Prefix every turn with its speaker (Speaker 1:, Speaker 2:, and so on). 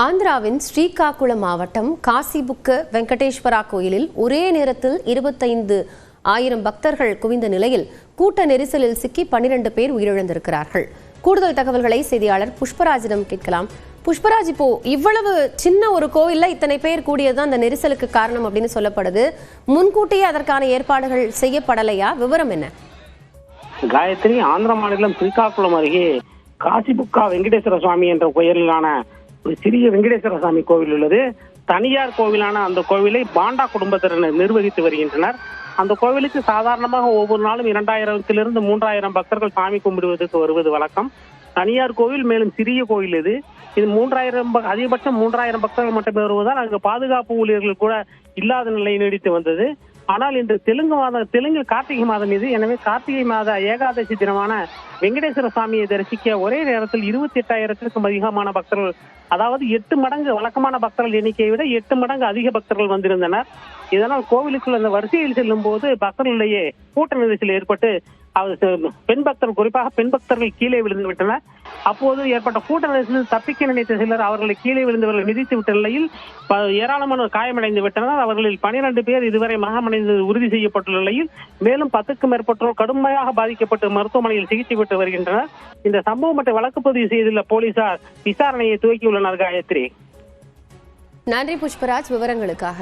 Speaker 1: ஆந்திராவின் ஸ்ரீகாக்குளம் மாவட்டம் காசிபுக்க வெங்கடேஸ்வரா கோயிலில் ஒரே நேரத்தில் 25,000 பக்தர்கள் குவிந்த நிலையில் கூட்ட நெரிசலில் சிக்கி 12 பேர் உயிரிழந்திருக்கிறார்கள். கூடுதல் தகவல்களை செய்தியாளர் புஷ்பராஜிடம் கேட்கலாம். புஷ்பராஜ், இப்போ இவ்வளவு சின்ன ஒரு கோயில்ல இத்தனை பேர் கூடியதுதான் அந்த நெரிசலுக்கு காரணம் அப்படின்னு சொல்லப்படுது. முன்கூட்டியே அதற்கான ஏற்பாடுகள் செய்யப்படலையா? விவரம் என்ன?
Speaker 2: காயத்ரி, ஆந்திர மாநிலம் ஸ்ரீகாக்குளம் அருகே காசிபுக்கா வெங்கடேஸ்வர சுவாமி என்ற கோயிலான ஒரு சிறிய வெங்கடேஸ்வர சுவாமி கோவில் உள்ளது. தனியார் கோவிலான அந்த கோவிலை பாண்டா குடும்பத்தினர் நிர்வகித்து வருகின்றனர். அந்த கோவிலுக்கு சாதாரணமாக ஒவ்வொரு நாளும் 2000 - 3000 பக்தர்கள் சாமி கும்பிடுவதற்கு வருவது வழக்கம். தனியார் கோவில், மேலும் சிறிய கோவில் இது. 3000 அதிகபட்சம் 3000 பக்தர்கள் மட்டுமே வருவதால் அங்கு பாதுகாப்பு ஊழியர்கள் கூட இல்லாத நிலை நீடித்து வந்தது. ஆனால் இன்று தெலுங்கு கார்த்திகை மாதம் இது. எனவே கார்த்திகை மாத ஏகாதசி தினமான வெங்கடேஸ்வர சுவாமியை தரிசிக்க ஒரே நேரத்தில் 28,000க்கும் அதிகமான பக்தர்கள், அதாவது 8 மடங்கு வழக்கமான பக்தர்கள் எண்ணிக்கையை விட 8 மடங்கு அதிக பக்தர்கள் வந்திருந்தனர். இதனால் கோவிலுக்குள் அந்த வரிசையில் செல்லும் போது பக்தர்களிடையே கூட்ட நெரிசல் ஏற்பட்டு குறிப்பாக பெண் பக்தர்கள் கீழே விழுந்து விட்டனர். அப்போது ஏற்பட்ட கூட்ட நெரிசலில் தப்பிக்க நினைத்த சிலர் அவர்களை கீழே விழுந்தவர்கள் மிதித்து விட்ட நிலையில் ஏராளமான காயமடைந்து விட்டனர். அவர்களில் 12 பேர் இதுவரை மரணமடைந்தது உறுதி செய்யப்பட்டுள்ள நிலையில் மேலும் 10க்கும் மேற்பட்டோர் கடுமையாக பாதிக்கப்பட்டு மருத்துவமனையில் சிகிச்சை பெற்று வருகின்றனர். இந்த சம்பவம் மற்றும் வழக்கு பதிவு செய்துள்ள போலீசார் விசாரணையை துவக்கியுள்ளனர். காயத்ரி,
Speaker 1: நன்றி புஷ்பராஜ் விவரங்களுக்காக.